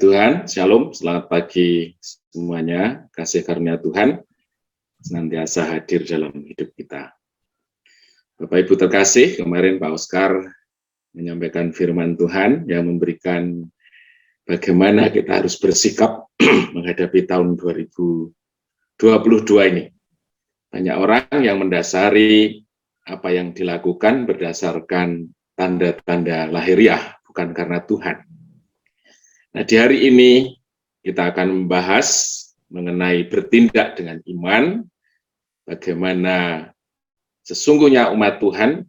Tuhan, Shalom, selamat pagi semuanya. Kasih karunia Tuhan senantiasa hadir dalam hidup kita. Bapak Ibu terkasih, kemarin Pak Oskar menyampaikan firman Tuhan yang memberikan bagaimana kita harus bersikap menghadapi tahun 2022 ini. Banyak orang yang mendasari apa yang dilakukan berdasarkan tanda-tanda lahiriah, bukan karena Tuhan. Nah, di hari ini kita akan membahas mengenai bertindak dengan iman, bagaimana sesungguhnya umat Tuhan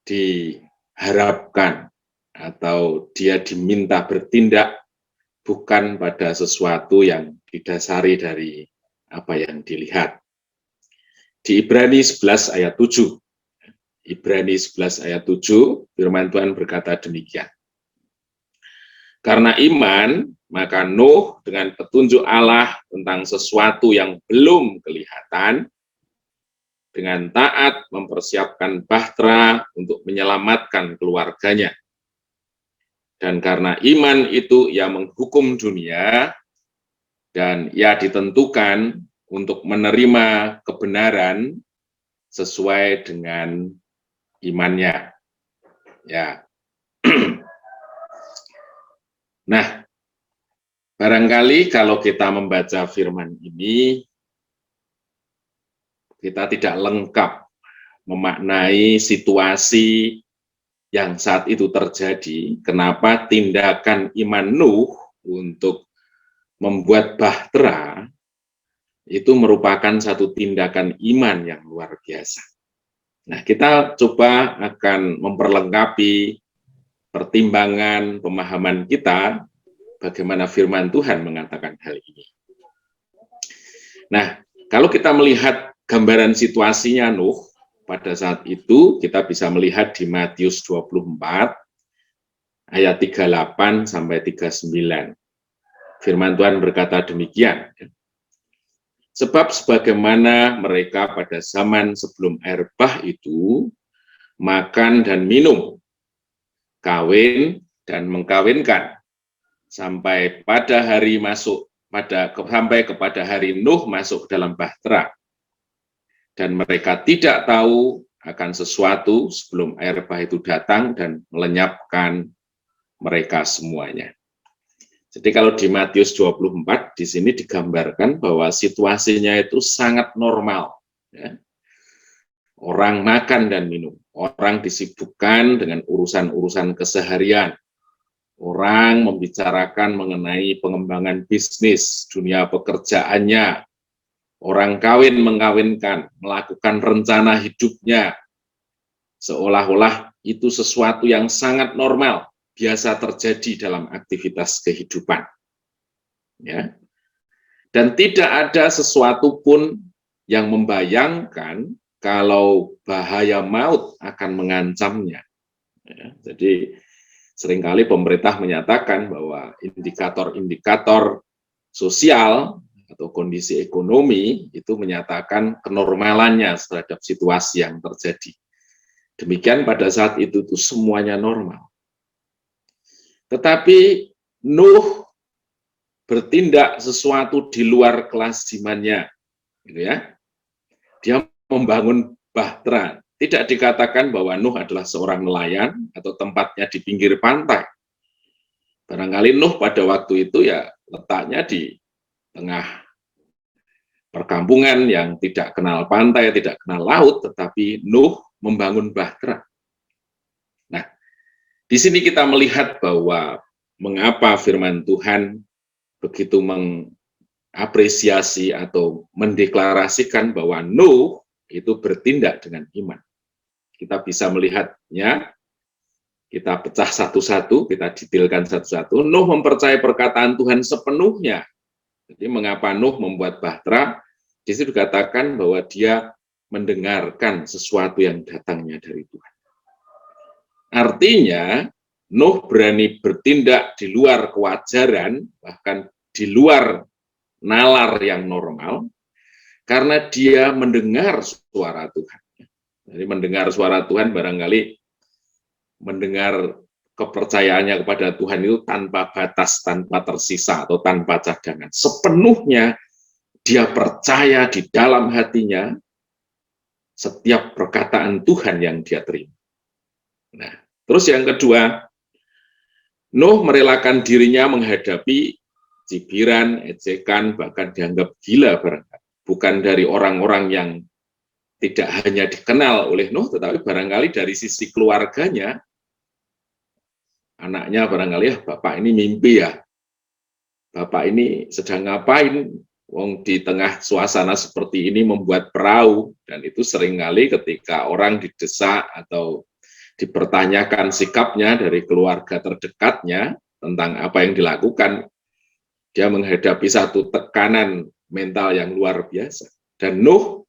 diharapkan atau dia diminta bertindak bukan pada sesuatu yang didasari dari apa yang dilihat. Di Ibrani 11 ayat 7, Ibrani 11 ayat 7, firman Tuhan berkata demikian. Karena iman, maka Nuh dengan petunjuk Allah tentang sesuatu yang belum kelihatan, dengan taat mempersiapkan bahtera untuk menyelamatkan keluarganya. Dan karena iman itu ia menghukum dunia, dan ia ditentukan untuk menerima kebenaran sesuai dengan imannya. Ya. Nah, barangkali kalau kita membaca firman ini, kita tidak lengkap memaknai situasi yang saat itu terjadi, kenapa tindakan iman Nuh untuk membuat bahtera itu merupakan satu tindakan iman yang luar biasa. Nah, kita coba akan memperlengkapi pertimbangan, pemahaman kita, bagaimana firman Tuhan mengatakan hal ini. Nah, kalau kita melihat gambaran situasinya Nuh, pada saat itu kita bisa melihat di Matius 24, ayat 38 sampai 39. Firman Tuhan berkata demikian. Sebab sebagaimana mereka pada zaman sebelum air bah itu, makan dan minum, kawin dan mengkawinkan, sampai pada hari sampai kepada hari Nuh masuk dalam bahtera. Dan mereka tidak tahu akan sesuatu sebelum air bah itu datang dan melenyapkan mereka semuanya. Jadi kalau di Matius 24, di sini digambarkan bahwa situasinya itu sangat normal. Ya. Orang makan dan minum, orang disibukkan dengan urusan-urusan keseharian, orang membicarakan mengenai pengembangan bisnis, dunia pekerjaannya, orang kawin mengkawinkan, melakukan rencana hidupnya, seolah-olah itu sesuatu yang sangat normal, biasa terjadi dalam aktivitas kehidupan. Ya. Dan tidak ada sesuatu pun yang membayangkan kalau bahaya maut akan mengancamnya. Ya, jadi seringkali pemerintah menyatakan bahwa indikator-indikator sosial atau kondisi ekonomi itu menyatakan kenormalannya terhadap situasi yang terjadi. Demikian pada saat itu semuanya normal. Tetapi Nuh bertindak sesuatu di luar kelazimannya, gitu ya. Dia membangun bahtera. Tidak dikatakan bahwa Nuh adalah seorang nelayan atau tempatnya di pinggir pantai. Barangkali Nuh pada waktu itu ya letaknya di tengah perkampungan yang tidak kenal pantai, tidak kenal laut, tetapi Nuh membangun bahtera. Nah, di sini kita melihat bahwa mengapa firman Tuhan begitu mengapresiasi atau mendeklarasikan bahwa Nuh itu bertindak dengan iman. Kita bisa melihatnya, kita pecah satu-satu, kita detailkan satu-satu. Nuh mempercayai perkataan Tuhan sepenuhnya. Jadi mengapa Nuh membuat bahtera? Di situ dikatakan bahwa dia mendengarkan sesuatu yang datangnya dari Tuhan. Artinya, Nuh berani bertindak di luar kewajaran, bahkan di luar nalar yang normal, karena dia mendengar suara Tuhan. Jadi mendengar suara Tuhan barangkali mendengar kepercayaannya kepada Tuhan itu tanpa batas, tanpa tersisa, atau tanpa cadangan. Sepenuhnya dia percaya di dalam hatinya setiap perkataan Tuhan yang dia terima. Nah, terus yang kedua, Nuh merelakan dirinya menghadapi cibiran, ejekan, bahkan dianggap gila barangkali. Bukan dari orang-orang yang tidak hanya dikenal oleh Nuh, tetapi barangkali dari sisi keluarganya, anaknya barangkali, ya bapak ini mimpi ya, bapak ini sedang ngapain, wong di tengah suasana seperti ini membuat perahu. Dan itu seringkali ketika orang didesak atau dipertanyakan sikapnya dari keluarga terdekatnya tentang apa yang dilakukan, dia menghadapi satu tekanan mental yang luar biasa. Dan Nuh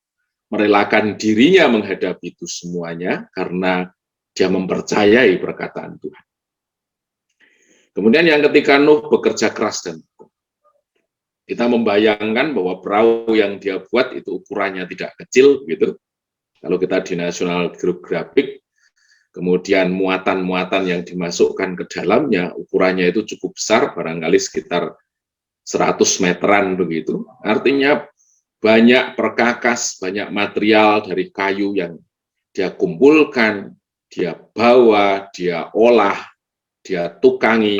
merelakan dirinya menghadapi itu semuanya karena dia mempercayai perkataan Tuhan. Kemudian yang ketiga, Nuh bekerja keras dan kita membayangkan bahwa perahu yang dia buat itu ukurannya tidak kecil, gitu. Kalau kita di National Geographic, kemudian muatan-muatan yang dimasukkan ke dalamnya, ukurannya itu cukup besar, barangkali sekitar 100 meteran begitu. Artinya banyak perkakas, banyak material dari kayu yang dia kumpulkan, dia bawa, dia olah, dia tukangi,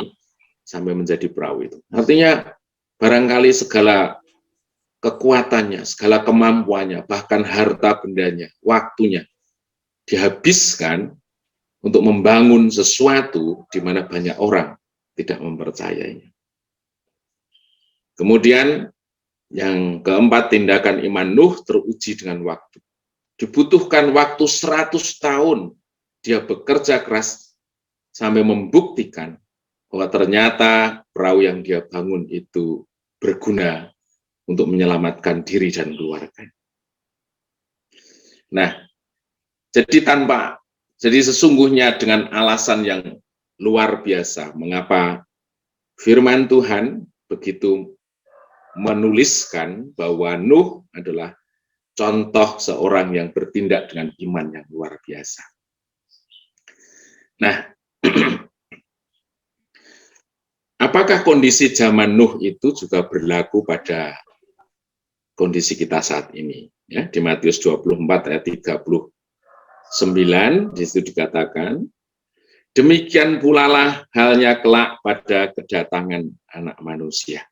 sampai menjadi perahu itu. Artinya barangkali segala kekuatannya, segala kemampuannya, bahkan harta bendanya, waktunya, dihabiskan untuk membangun sesuatu di mana banyak orang tidak mempercayainya. Kemudian yang keempat, tindakan iman Nuh teruji dengan waktu. Dibutuhkan waktu 100 tahun dia bekerja keras sampai membuktikan bahwa ternyata perahu yang dia bangun itu berguna untuk menyelamatkan diri dan keluarga. Nah, jadi sesungguhnya dengan alasan yang luar biasa, mengapa firman Tuhan begitu menuliskan bahwa Nuh adalah contoh seorang yang bertindak dengan iman yang luar biasa. Nah, apakah kondisi zaman Nuh itu juga berlaku pada kondisi kita saat ini? Ya, di Matius 24 ayat 39 di situ dikatakan, demikian pula lah halnya kelak pada kedatangan Anak Manusia.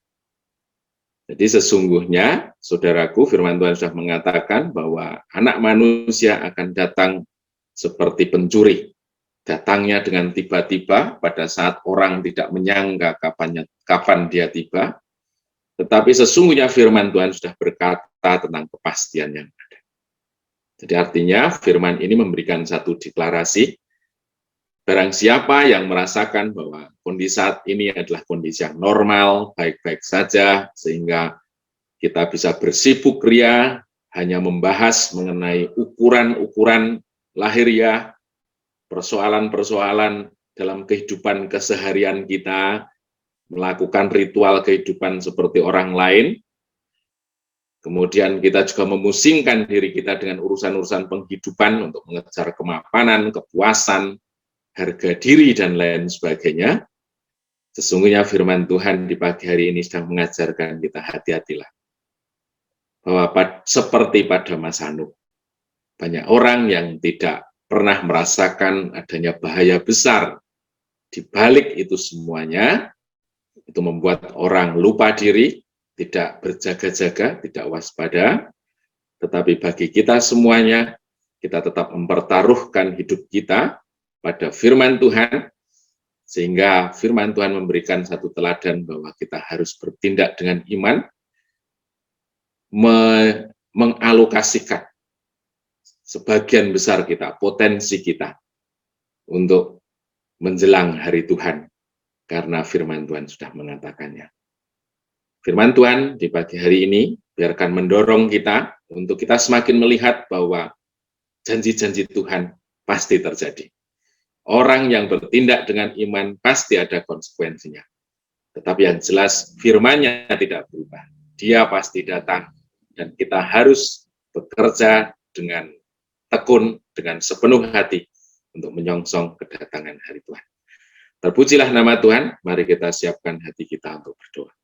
Jadi sesungguhnya, saudaraku, firman Tuhan sudah mengatakan bahwa Anak Manusia akan datang seperti pencuri. Datangnya dengan tiba-tiba pada saat orang tidak menyangka kapan dia tiba. Tetapi sesungguhnya firman Tuhan sudah berkata tentang kepastian yang ada. Jadi artinya firman ini memberikan satu deklarasi, barang siapa yang merasakan bahwa kondisi saat ini adalah kondisi yang normal, baik-baik saja, sehingga kita bisa bersibuk ria, hanya membahas mengenai ukuran-ukuran lahiriah, persoalan-persoalan dalam kehidupan keseharian kita, melakukan ritual kehidupan seperti orang lain, kemudian kita juga memusingkan diri kita dengan urusan-urusan penghidupan untuk mengejar kemapanan, kepuasan, harga diri, dan lain sebagainya. Sesungguhnya firman Tuhan di pagi hari ini sedang mengajarkan kita, hati-hatilah. Bahwa seperti pada masa Nuh, banyak orang yang tidak pernah merasakan adanya bahaya besar. Di balik itu semuanya, itu membuat orang lupa diri, tidak berjaga-jaga, tidak waspada. Tetapi bagi kita semuanya, kita tetap mempertaruhkan hidup kita pada firman Tuhan, sehingga firman Tuhan memberikan satu teladan bahwa kita harus bertindak dengan iman, mengalokasikan sebagian besar kita, potensi kita, untuk menjelang hari Tuhan, karena firman Tuhan sudah mengatakannya. Firman Tuhan di pagi hari ini biarkan mendorong kita untuk kita semakin melihat bahwa janji-janji Tuhan pasti terjadi. Orang yang bertindak dengan iman pasti ada konsekuensinya. Tetapi yang jelas firman-Nya tidak berubah. Dia pasti datang dan kita harus bekerja dengan tekun, dengan sepenuh hati untuk menyongsong kedatangan hari Tuhan. Terpujilah nama Tuhan, mari kita siapkan hati kita untuk berdoa.